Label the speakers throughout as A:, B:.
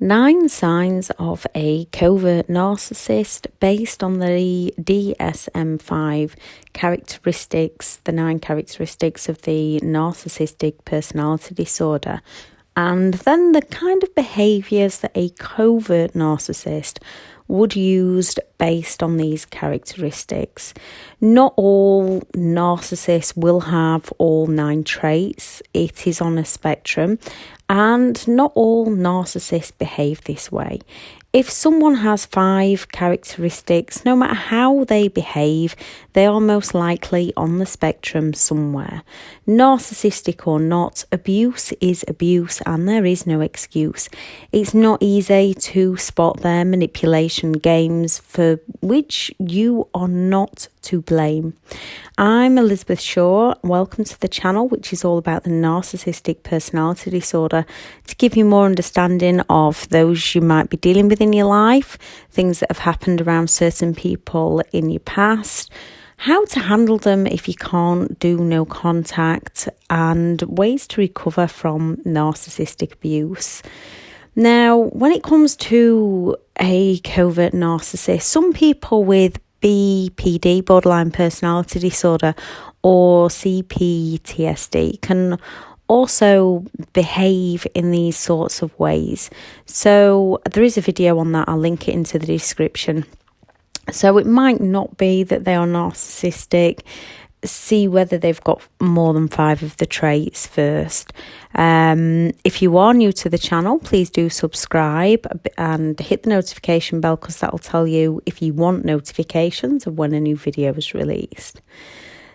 A: 9 signs of a covert narcissist based on the DSM-5 characteristics, the 9 characteristics of the narcissistic personality disorder, and then the kind of behaviours that a covert narcissist would use based on these characteristics. Not all narcissists will have all 9 traits. It is on a spectrum, and not all narcissists behave this way. If someone has 5 characteristics, no matter how they behave, they are most likely on the spectrum somewhere. Narcissistic or not, abuse is abuse and there is no excuse. It's not easy to spot their manipulation games for which you are not to blame. I'm Elizabeth Shaw. Welcome to the channel, which is all about the narcissistic personality disorder, to give you more understanding of those you might be dealing with in your life, things that have happened around certain people in your past, how to handle them if you can't do no contact, and ways to recover from narcissistic abuse. Now, when it comes to a covert narcissist, some people with BPD, borderline personality disorder, or CPTSD can also behave in these sorts of ways. So there is a video on that. I'll link it into the description. So it might not be that they are narcissistic. See whether they've got more than 5 of the traits first. If you are new to the channel, please do subscribe and hit the notification bell, because that will tell you if you want notifications of when a new video is released.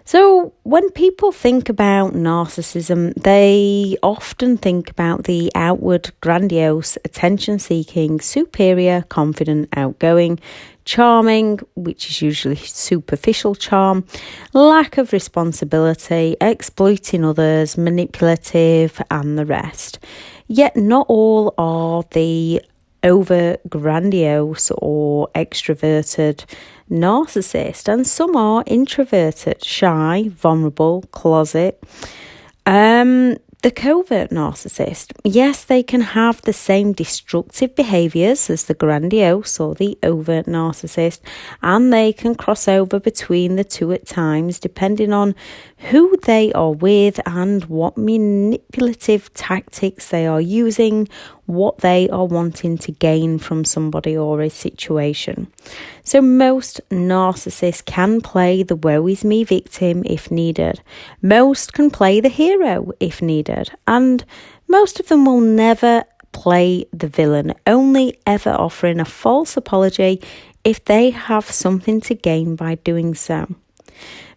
A: So when people think about narcissism, they often think about the outward, grandiose, attention-seeking, superior, confident, outgoing, charming, which is usually superficial charm, lack of responsibility, exploiting others, manipulative, and the rest. Yet not all are the over grandiose or extroverted narcissist, and some are introverted, shy, vulnerable, closet. The covert narcissist, yes, they can have the same destructive behaviours as the grandiose or the overt narcissist, and they can cross over between the two at times, depending on who they are with and what manipulative tactics they are using, what they are wanting to gain from somebody or a situation. So most narcissists can play the woe is me victim if needed. Most can play the hero if needed. And most of them will never play the villain, only ever offering a false apology if they have something to gain by doing so.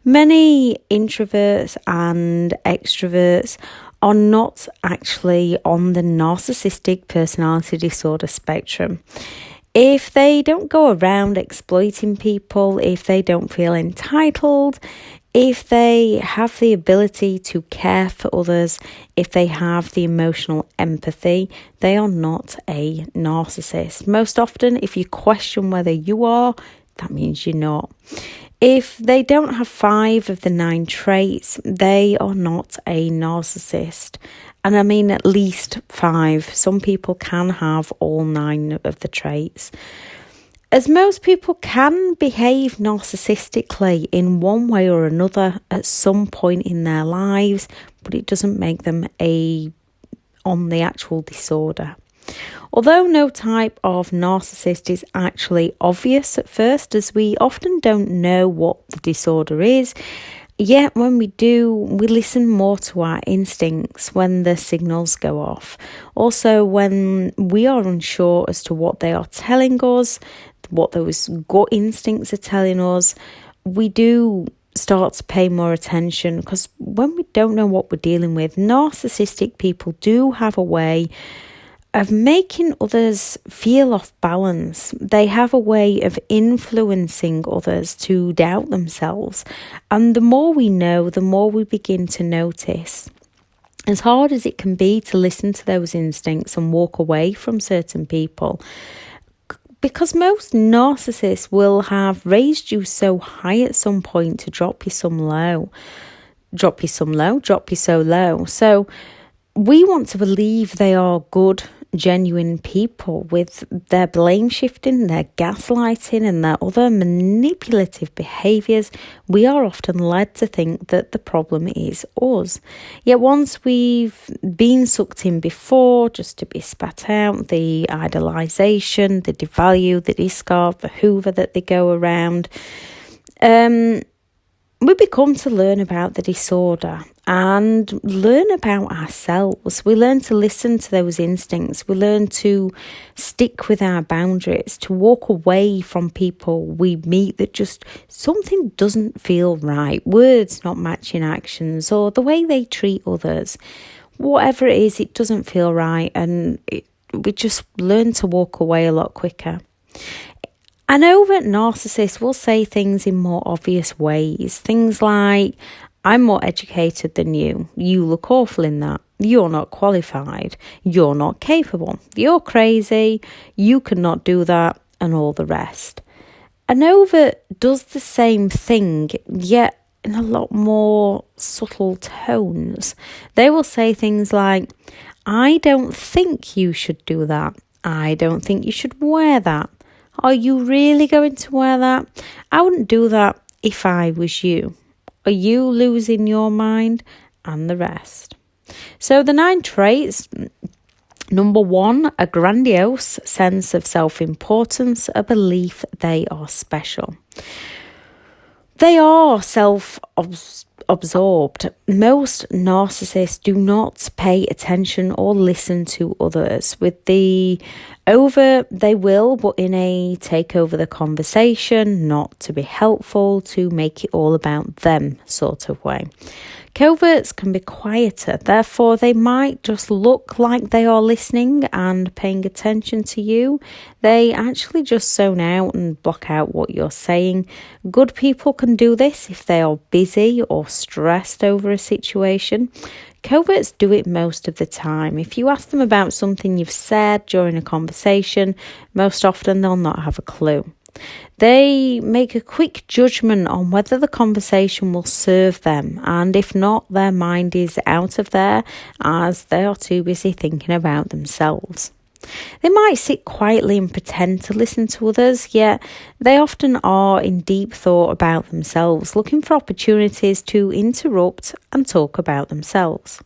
A: Many introverts and extroverts are not actually on the narcissistic personality disorder spectrum. If they don't go around exploiting people, if they don't feel entitled, if they have the ability to care for others, if they have the emotional empathy, they are not a narcissist. Most often, if you question whether you are, that means you're not. If they don't have 5 of the 9 traits, they are not a narcissist. And I mean at least 5. Some people can have all 9 of the traits. As most people can behave narcissistically in one way or another at some point in their lives, but it doesn't make them on the actual disorder. Although no type of narcissist is actually obvious at first, as we often don't know what the disorder is, yet when we do, we listen more to our instincts when the signals go off. Also, when we are unsure as to what they are telling us, what those gut instincts are telling us, we do start to pay more attention, because when we don't know what we're dealing with, narcissistic people do have a way of making others feel off balance. They have a way of influencing others to doubt themselves. And the more we know, the more we begin to notice. As hard as it can be to listen to those instincts and walk away from certain people, because most narcissists will have raised you so high at some point to drop you so low. So we want to believe they are good genuine people with their blame shifting, their gaslighting and their other manipulative behaviours, we are often led to think that the problem is us. Yet once we've been sucked in before, just to be spat out, the idolisation, the devalue, the discard, the hoover that they go around, we become to learn about the disorder and learn about ourselves. We learn to listen to those instincts. We learn to stick with our boundaries, to walk away from people we meet that just something doesn't feel right. Words not matching actions, or the way they treat others. Whatever it is, it doesn't feel right, and we just learn to walk away a lot quicker. An overt narcissist will say things in more obvious ways. Things like, I'm more educated than you. You look awful in that. You're not qualified. You're not capable. You're crazy. You cannot do that, and all the rest. An overt does the same thing, yet in a lot more subtle tones. They will say things like, I don't think you should do that. I don't think you should wear that. Are you really going to wear that? I wouldn't do that if I was you. Are you losing your mind? And the rest. So the 9 traits. Number 1, a grandiose sense of self-importance, a belief they are special. They are self-absorbed. Most narcissists do not pay attention or listen to others. With the overt, they will, but in a take over the conversation, not to be helpful, to make it all about them sort of way. Coverts can be quieter, therefore they might just look like they are listening and paying attention to you. They actually just zone out and block out what you're saying. Good people can do this if they are busy or stressed over a situation. Coverts do it most of the time. If you ask them about something you've said during a conversation, most often they'll not have a clue. They make a quick judgment on whether the conversation will serve them, and if not, their mind is out of there as they are too busy thinking about themselves. They might sit quietly and pretend to listen to others, yet they often are in deep thought about themselves, looking for opportunities to interrupt and talk about themselves.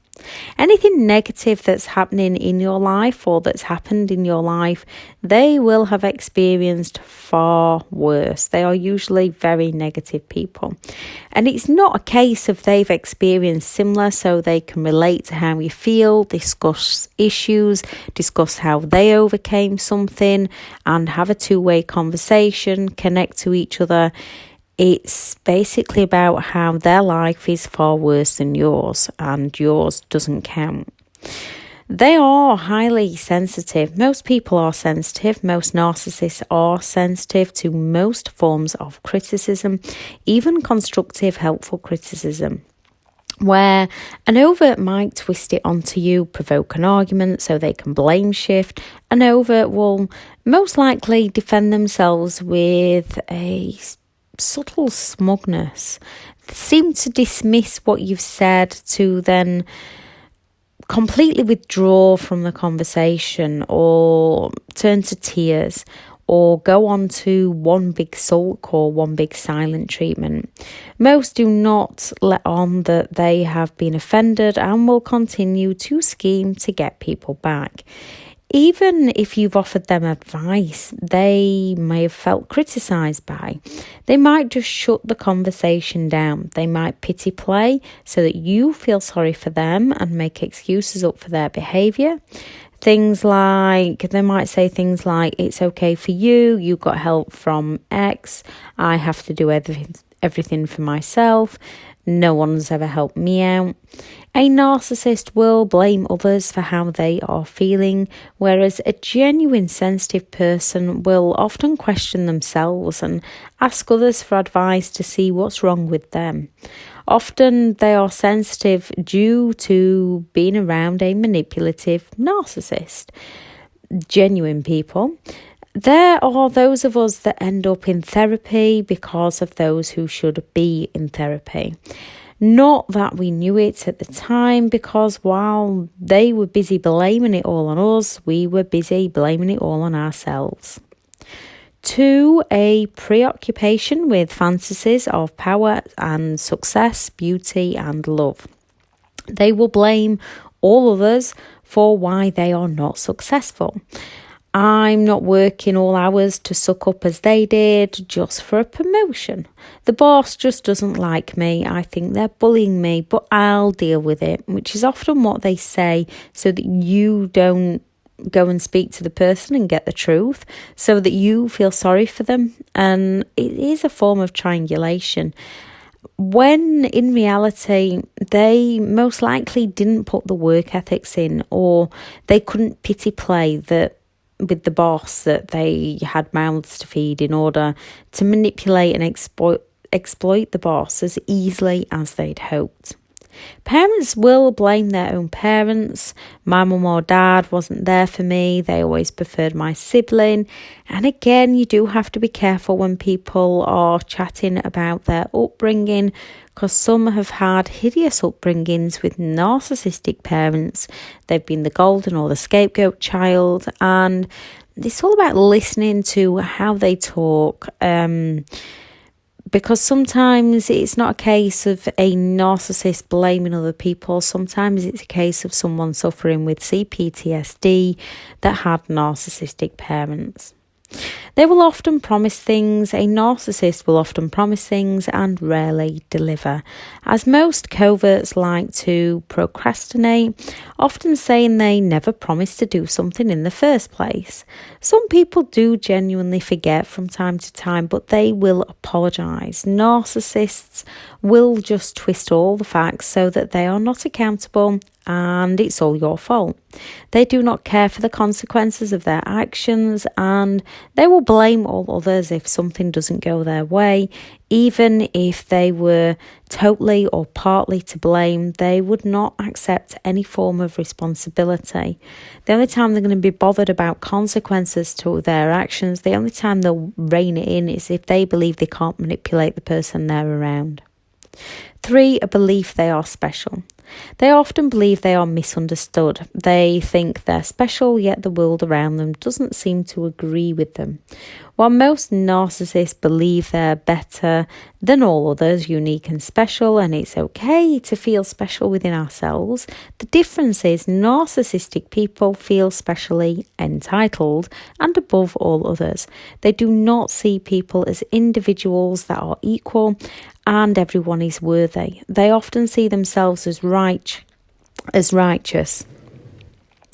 A: Anything negative that's happening in your life or that's happened in your life, they will have experienced far worse. They are usually very negative people. And it's not a case of they've experienced similar so they can relate to how you feel, discuss issues, discuss how they overcame something and have a two-way conversation, connect to each other. It's basically about how their life is far worse than yours and yours doesn't count. They are highly sensitive. Most people are sensitive. Most narcissists are sensitive to most forms of criticism, even constructive, helpful criticism. Where an overt might twist it onto you, provoke an argument so they can blame shift, an overt will most likely defend themselves with a subtle smugness, seem to dismiss what you've said, to then completely withdraw from the conversation or turn to tears or go on to one big sulk or one big silent treatment. Most do not let on that they have been offended and will continue to scheme to get people back. Even if you've offered them advice they may have felt criticised by, they might just shut the conversation down. They might pity play so that you feel sorry for them and make excuses up for their behaviour. They might say things like, it's okay for you, you got help from X, I have to do everything for myself, no one's ever helped me out. A narcissist will blame others for how they are feeling, whereas a genuine sensitive person will often question themselves and ask others for advice to see what's wrong with them. Often they are sensitive due to being around a manipulative narcissist. Genuine people. There are those of us that end up in therapy because of those who should be in therapy. Not that we knew it at the time, because while they were busy blaming it all on us, we were busy blaming it all on ourselves. 2, a preoccupation with fantasies of power and success, beauty and love. They will blame all others for why they are not successful. I'm not working all hours to suck up as they did just for a promotion. The boss just doesn't like me. I think they're bullying me, but I'll deal with it, which is often what they say so that you don't go and speak to the person and get the truth, so that you feel sorry for them. And it is a form of triangulation, when in reality they most likely didn't put the work ethics in, or they couldn't pity play that with the boss that they had mouths to feed in order to manipulate and exploit the boss as easily as they'd hoped. Parents will blame their own parents. My mum or dad wasn't there for me. They always preferred my sibling. And again, you do have to be careful when people are chatting about their upbringing, because some have had hideous upbringings with narcissistic parents. They've been the golden or the scapegoat child, and it's all about listening to how they talk. Because sometimes it's not a case of a narcissist blaming other people. Sometimes it's a case of someone suffering with CPTSD that had narcissistic parents. They will often promise things. A narcissist will often promise things and rarely deliver, as most coverts like to procrastinate, often saying they never promised to do something in the first place. Some people do genuinely forget from time to time, but they will apologise. Narcissists will just twist all the facts so that they are not accountable and it's all your fault. They do not care for the consequences of their actions, and they will blame all others if something doesn't go their way. Even if they were totally or partly to blame, they would not accept any form of responsibility. The only time they're going to be bothered about consequences to their actions, the only time they'll rein it in is if they believe they can't manipulate the person they're around. 3, a belief they are special. They often believe they are misunderstood. They think they're special, yet the world around them doesn't seem to agree with them. While most narcissists believe they're better than all others, unique and special, and it's okay to feel special within ourselves, the difference is narcissistic people feel specially entitled and above all others. They do not see people as individuals that are equal and everyone is worthy. They often see themselves as righteous.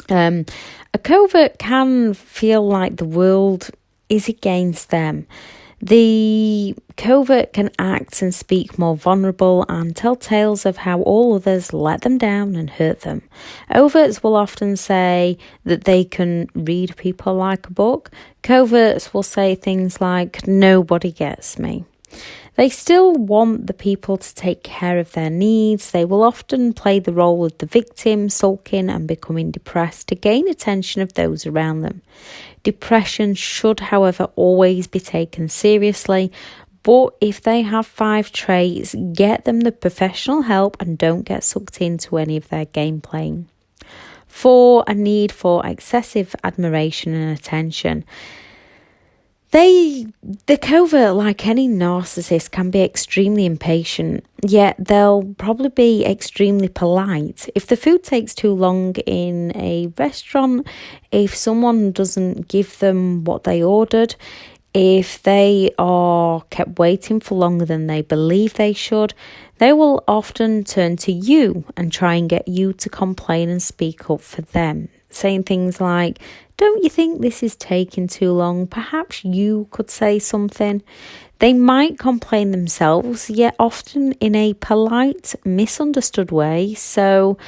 A: A covert can feel like the world is against them. The covert can act and speak more vulnerable and tell tales of how all others let them down and hurt them. Overts will often say that they can read people like a book. Coverts will say things like, "Nobody gets me." They still want the people to take care of their needs. They will often play the role of the victim, sulking and becoming depressed to gain attention of those around them. Depression should, however, always be taken seriously, but if they have 5 traits, get them the professional help and don't get sucked into any of their game playing. 4, a need for excessive admiration and attention. The covert, like any narcissist, can be extremely impatient, yet they'll probably be extremely polite. If the food takes too long in a restaurant, if someone doesn't give them what they ordered, if they are kept waiting for longer than they believe they should, they will often turn to you and try and get you to complain and speak up for them, saying things like, "Don't you think this is taking too long? Perhaps you could say something." They might complain themselves, yet often in a polite, misunderstood way. So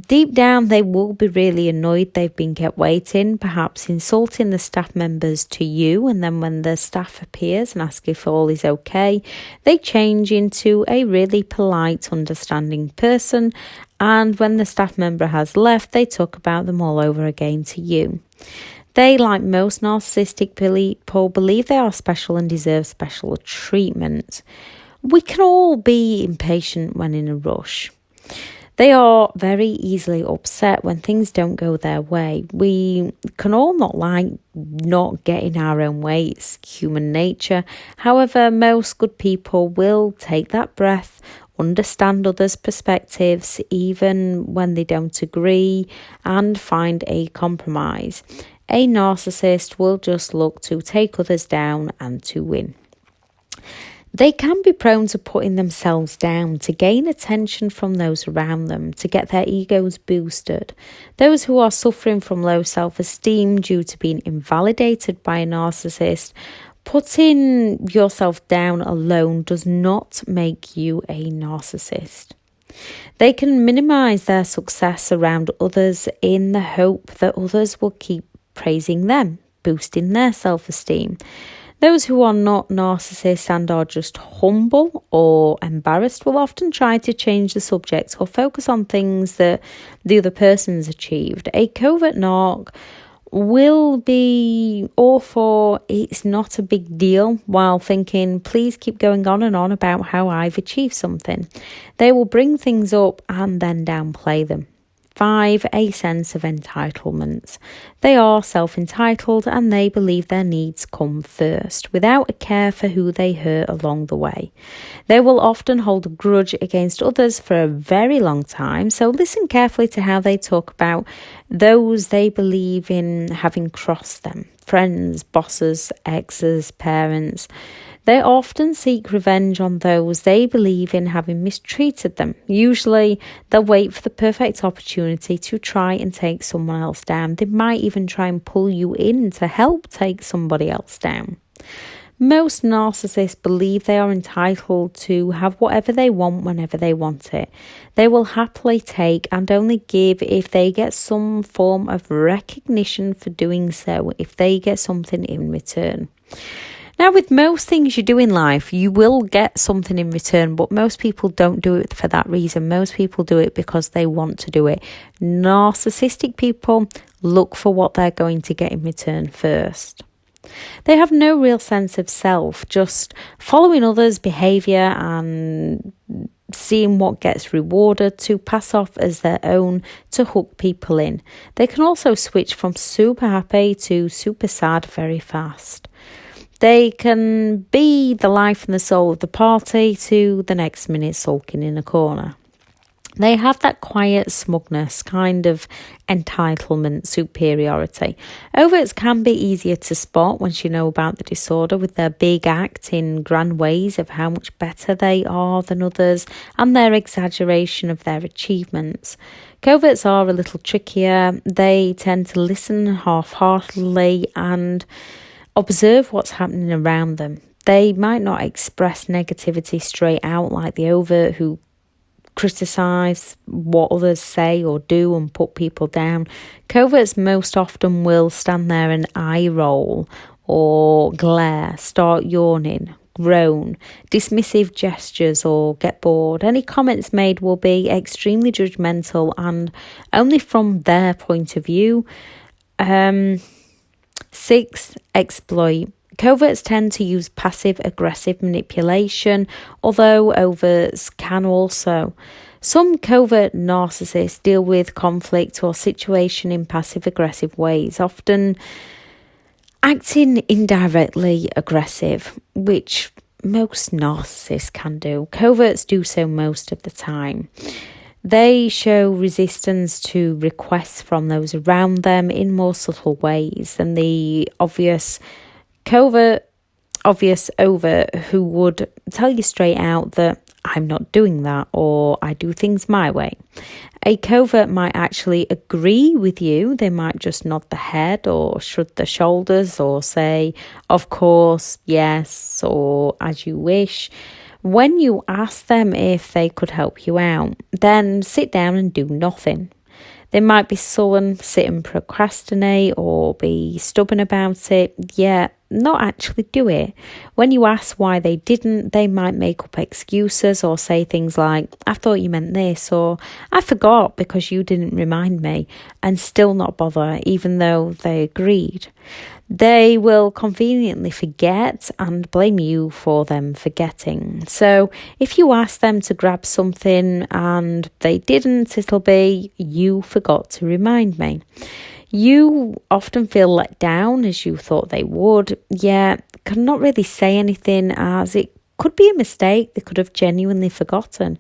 A: deep down, they will be really annoyed they've been kept waiting, perhaps insulting the staff members to you. And then when the staff appears and asks if all is okay, they change into a really polite, understanding person. And when the staff member has left, they talk about them all over again to you. They, like most narcissistic people, believe they are special and deserve special treatment. We can all be impatient when in a rush. They are very easily upset when things don't go their way. We can all not like not getting our own way. It's human nature. However, most good people will take that breath, understand others' perspectives, even when they don't agree, and find a compromise. A narcissist will just look to take others down and to win. They can be prone to putting themselves down to gain attention from those around them, to get their egos boosted. Those who are suffering from low self-esteem due to being invalidated by a narcissist, putting yourself down alone does not make you a narcissist. They can minimise their success around others in the hope that others will keep praising them, boosting their self-esteem. Those who are not narcissists and are just humble or embarrassed will often try to change the subject or focus on things that the other person's achieved. A covert narc will be all for it's not a big deal while thinking, please keep going on and on about how I've achieved something. They will bring things up and then downplay them. 5. A sense of entitlement. They are self-entitled and they believe their needs come first, without a care for who they hurt along the way. They will often hold a grudge against others for a very long time, so listen carefully to how they talk about those they believe in having crossed them. Friends, bosses, exes, parents. They often seek revenge on those they believe in having mistreated them. Usually, they'll wait for the perfect opportunity to try and take someone else down. They might even try and pull you in to help take somebody else down. Most narcissists believe they are entitled to have whatever they want whenever they want it. They will happily take and only give if they get some form of recognition for doing so, if they get something in return. Now, with most things you do in life, you will get something in return, but most people don't do it for that reason. Most people do it because they want to do it. Narcissistic people look for what they're going to get in return first. They have no real sense of self, just following others' behaviour and seeing what gets rewarded to pass off as their own to hook people in. They can also switch from super happy to super sad very fast. They can be the life and the soul of the party to the next minute sulking in a corner. They have that quiet smugness, kind of entitlement, superiority. Overts can be easier to spot once you know about the disorder, with their big act in grand ways of how much better they are than others and their exaggeration of their achievements. Coverts are a little trickier. They tend to listen half-heartedly and observe what's happening around them. They might not express negativity straight out like the overt who criticise what others say or do and put people down. Coverts most often will stand there and eye roll or glare, start yawning, groan, dismissive gestures or get bored. Any comments made will be extremely judgmental and only from their point of view. 6. Exploit. Coverts tend to use passive-aggressive manipulation, although overts can also. Some covert narcissists deal with conflict or situation in passive-aggressive ways, often acting indirectly aggressive, which most narcissists can do. Coverts do so most of the time. They show resistance to requests from those around them in more subtle ways than the obvious overt who would tell you straight out that I'm not doing that or I do things my way. A covert might actually agree with you. They might just nod the head or shrug the shoulders or say, of course, yes, or as you wish. When you ask them if they could help you out, then sit down and do nothing. They might be sullen, sit and procrastinate, or be stubborn about it, yet not actually do it. When you ask why they didn't, they might make up excuses or say things like, I thought you meant this, or I forgot because you didn't remind me, and still not bother, even though they agreed. They will conveniently forget and blame you for them forgetting. So if you ask them to grab something and they didn't, it'll be, you forgot to remind me. You often feel let down as you thought they would, yet cannot really say anything as it could be a mistake. They could have genuinely forgotten.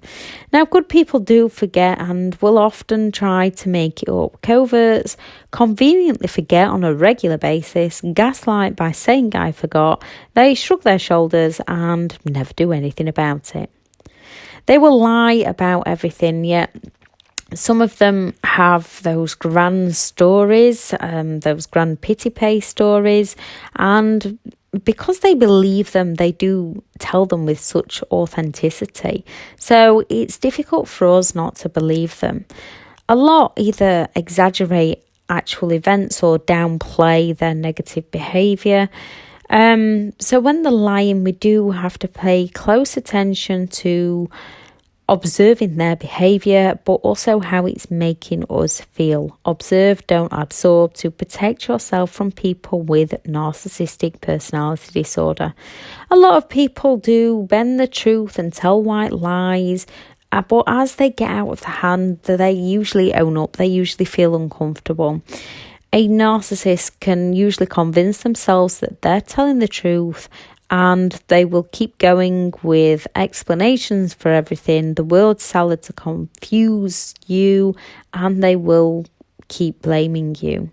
A: Now, good people do forget and will often try to make it up. Coverts conveniently forget on a regular basis, gaslight by saying I forgot. They shrug their shoulders and never do anything about it. They will lie about everything, yet some of them have those grand stories, those grand pity pay stories, and because they believe them, they do tell them with such authenticity. So it's difficult for us not to believe them. A lot either exaggerate actual events or downplay their negative behaviour. So when they're lying, we do have to pay close attention to observing their behaviour, but also how it's making us feel. Observe, don't absorb, to protect yourself from people with narcissistic personality disorder. A lot of people do bend the truth and tell white lies, but as they get out of the hand, they usually own up, they usually feel uncomfortable. A narcissist can usually convince themselves that they're telling the truth, and they will keep going with explanations for everything, the word salad to confuse you, and they will keep blaming you.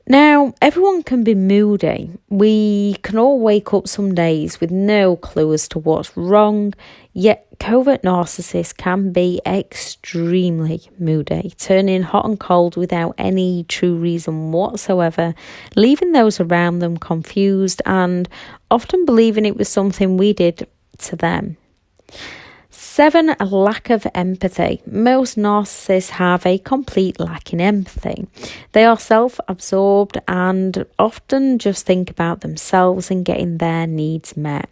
A: Now, everyone can be moody. We can all wake up some days with no clue as to what's wrong, yet covert narcissists can be extremely moody, turning hot and cold without any true reason whatsoever, leaving those around them confused and often believing it was something we did to them. 7, a lack of empathy. Most narcissists have a complete lack in empathy. They are self-absorbed and often just think about themselves and getting their needs met.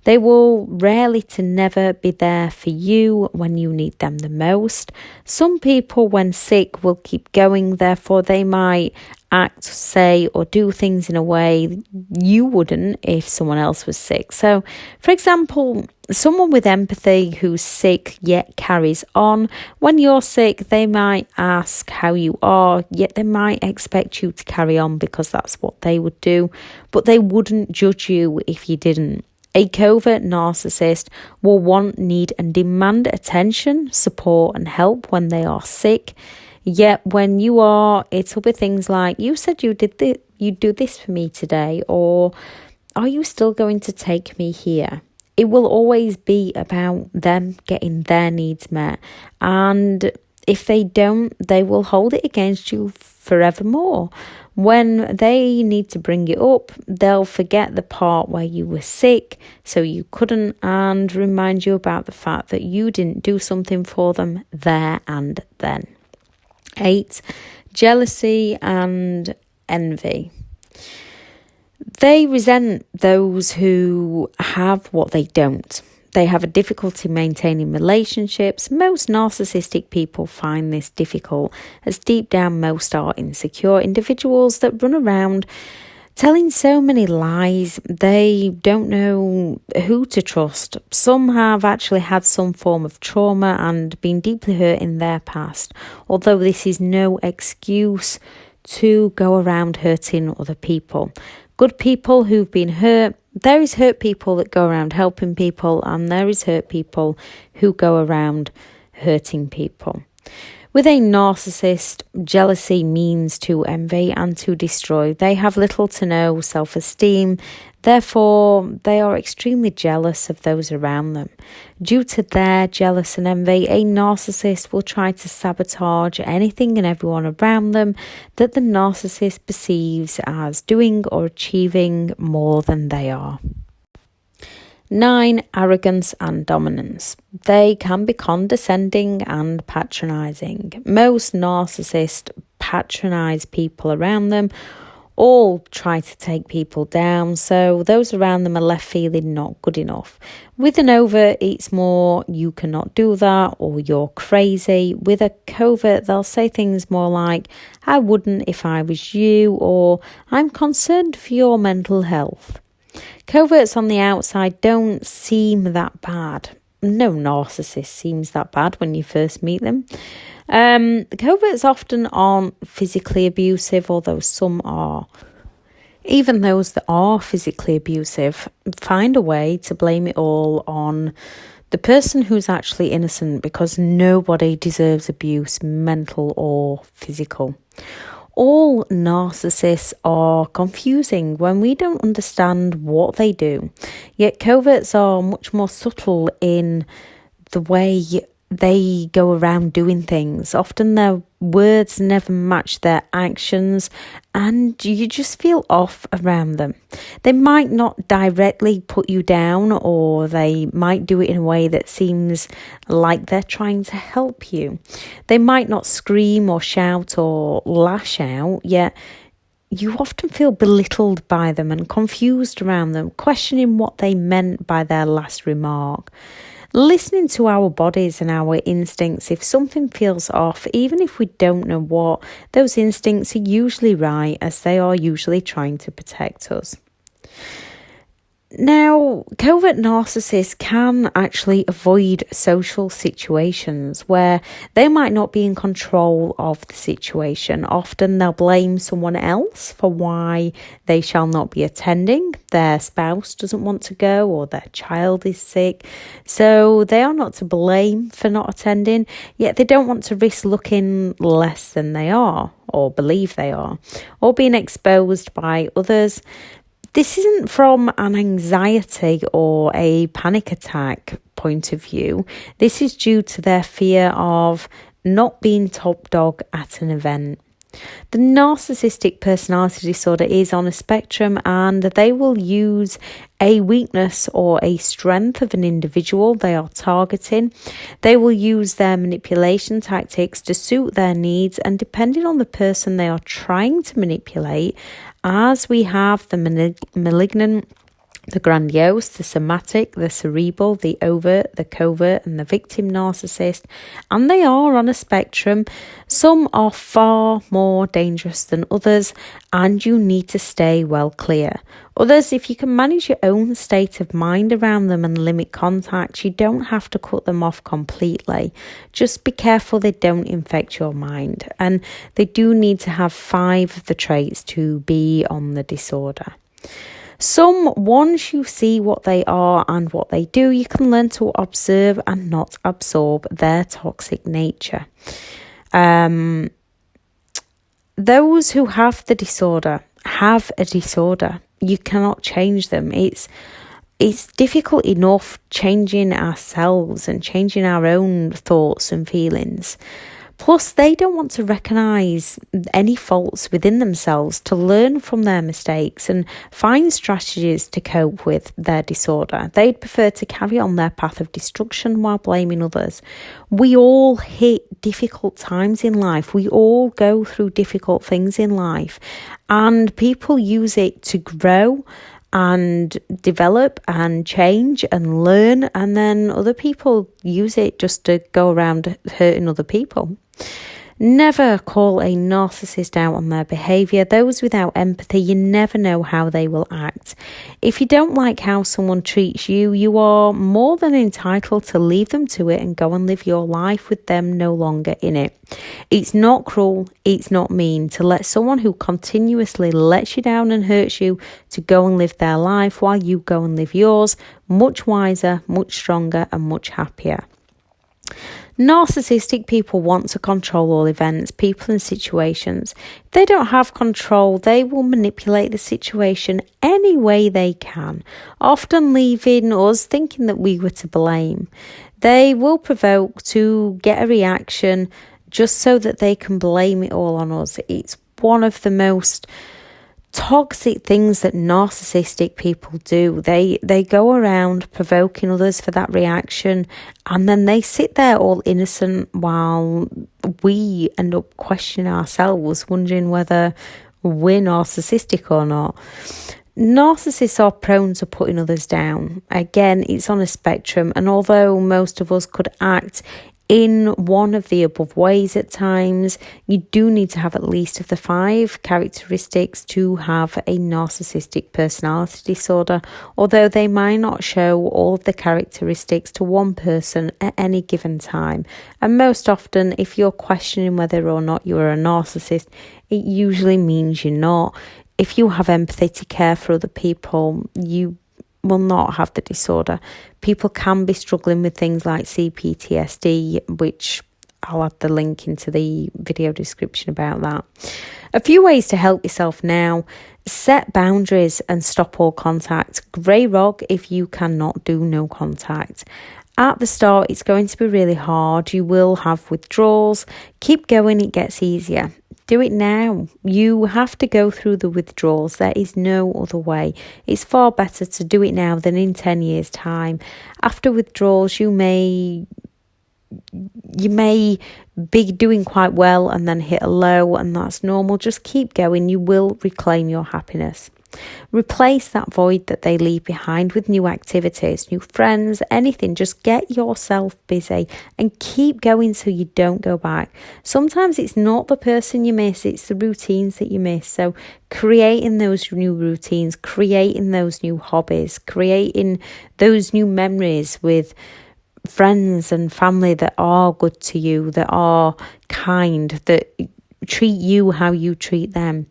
A: They will rarely to never be there for you when you need them the most. Some people, when sick, will keep going, therefore they might act, say or do things in a way you wouldn't if someone else was sick. So, for example, someone with empathy who's sick yet carries on. When you're sick, they might ask how you are, yet they might expect you to carry on because that's what they would do, but they wouldn't judge you if you didn't. A covert narcissist will want, need and demand attention, support and help when they are sick. Yet when you are, it'll be things like, you said you'd do this for me today, or are you still going to take me here? It will always be about them getting their needs met. And if they don't, they will hold it against you forevermore. When they need to bring it up, they'll forget the part where you were sick, so you couldn't, and remind you about the fact that you didn't do something for them there and then. 8, jealousy and envy. They resent those who have what they don't. They have a difficulty maintaining relationships. Most narcissistic people find this difficult, as deep down most are insecure individuals that run around telling so many lies. They don't know who to trust. Some have actually had some form of trauma and been deeply hurt in their past, although this is no excuse to go around hurting other people. Good people who've been hurt, there is hurt people that go around helping people, and there is hurt people who go around hurting people. With a narcissist, jealousy means to envy and to destroy. They have little to no self-esteem. Therefore, they are extremely jealous of those around them. Due to their jealous and envy, a narcissist will try to sabotage anything and everyone around them that the narcissist perceives as doing or achieving more than they are. 9, arrogance and dominance. They can be condescending and patronising. Most narcissists patronise people around them, all try to take people down, so those around them are left feeling not good enough. With an overt, it's more you cannot do that or you're crazy. With a covert, they'll say things more like I wouldn't if I was you, or I'm concerned for your mental health. Coverts on the outside don't seem that bad. No narcissist seems that bad when you first meet them. Coverts often aren't physically abusive, although some are. Even those that are physically abusive find a way to blame it all on the person who's actually innocent, because nobody deserves abuse, mental or physical. All narcissists are confusing when we don't understand what they do, yet coverts are much more subtle in the way they go around doing things. Often their words never match their actions and you just feel off around them. They might not directly put you down, or they might do it in a way that seems like they're trying to help you. They might not scream or shout or lash out, yet you often feel belittled by them and confused around them, questioning what they meant by their last remark. Listening to our bodies and our instincts, if something feels off, even if we don't know what, those instincts are usually right, as they are usually trying to protect us. Now, covert narcissists can actually avoid social situations where they might not be in control of the situation. Often they'll blame someone else for why they shall not be attending. Their spouse doesn't want to go, or their child is sick. So they are not to blame for not attending, yet they don't want to risk looking less than they are, or believe they are, or being exposed by others. This isn't from an anxiety or a panic attack point of view. This is due to their fear of not being top dog at an event. The narcissistic personality disorder is on a spectrum, and they will use a weakness or a strength of an individual they are targeting. They will use their manipulation tactics to suit their needs, and depending on the person they are trying to manipulate, as we have the malignant, the grandiose, the somatic, the cerebral, the overt, the covert, and the victim narcissist, and they are on a spectrum. Some are far more dangerous than others, and you need to stay well clear. Others, if you can manage your own state of mind around them and limit contact, you don't have to cut them off completely. Just be careful they don't infect your mind, and they do need to have 5 of the traits to be on the disorder. Some, once you see what they are and what they do, you can learn to observe and not absorb their toxic nature. Those who have the disorder have a disorder. You cannot change them. It's difficult enough changing ourselves and changing our own thoughts and feelings. Plus, they don't want to recognise any faults within themselves, to learn from their mistakes and find strategies to cope with their disorder. They'd prefer to carry on their path of destruction while blaming others. We all hit difficult times in life. We all go through difficult things in life, and people use it to grow and develop and change and learn, and then other people use it just to go around hurting other people. Never call a narcissist out on their behaviour. Those without empathy, you never know how they will act. If you don't like how someone treats you, you are more than entitled to leave them to it and go and live your life with them no longer in it. It's not cruel, it's not mean to let someone who continuously lets you down and hurts you to go and live their life while you go and live yours, much wiser, much stronger and much happier. Narcissistic people want to control all events, people and situations. If they don't have control, they will manipulate the situation any way they can, often leaving us thinking that we were to blame. They will provoke to get a reaction just so that they can blame it all on us. It's one of the most toxic things that narcissistic people do. They go around provoking others for that reaction, and then they sit there all innocent while we end up questioning ourselves, wondering whether we're narcissistic or not. Narcissists are prone to putting others down. Again, it's on a spectrum, and although most of us could act in one of the above ways at times, you do need to have at least of the 5 characteristics to have a narcissistic personality disorder, although they might not show all of the characteristics to one person at any given time. And most often, if you're questioning whether or not you are a narcissist, it usually means you're not. If you have empathy to care for other people, you will not have the disorder. People can be struggling with things like CPTSD, which I'll add the link into the video description about that. A few ways to help yourself now. Set boundaries and stop all contact. Grey rock if you cannot do no contact. At the start, it's going to be really hard. You will have withdrawals. Keep going, it gets easier. Do it now. You have to go through the withdrawals. There is no other way. It's far better to do it now than in 10 years' time. After withdrawals, you may be doing quite well and then hit a low, and that's normal. Just keep going. You will reclaim your happiness. Replace that void that they leave behind with new activities, new friends, anything. Just get yourself busy and keep going so you don't go back. Sometimes it's not the person you miss, it's the routines that you miss. So creating those new routines, creating those new hobbies, creating those new memories with friends and family that are good to you, that are kind, that treat you how you treat them.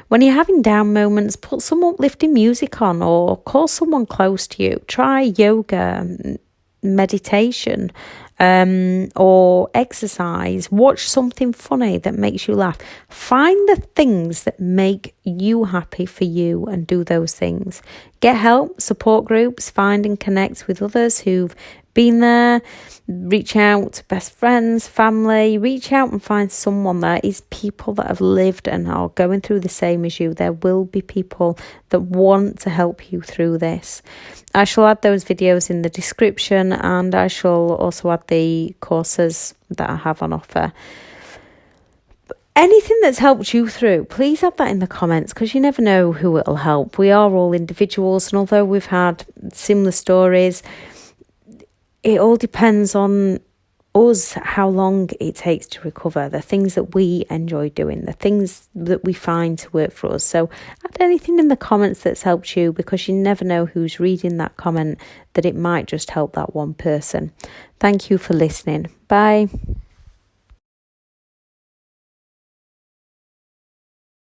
A: When you're having down moments, put some uplifting music on or call someone close to you. Try yoga, meditation, or exercise. Watch something funny that makes you laugh. Find the things that make you happy for you and do those things. Get help, support groups, find and connect with others who've been there. Reach out to best friends, family. Reach out and find someone. There is people that have lived and are going through the same as you. There will be people that want to help you through this. I shall add those videos in the description, and I shall also add the courses that I have on offer. Anything that's helped you through, please add that in the comments, because you never know who it'll help. We are all individuals, and although we've had similar stories, it all depends on us, how long it takes to recover, the things that we enjoy doing, the things that we find to work for us. So add anything in the comments that's helped you, because you never know who's reading that comment, that it might just help that one person. Thank you for listening. Bye.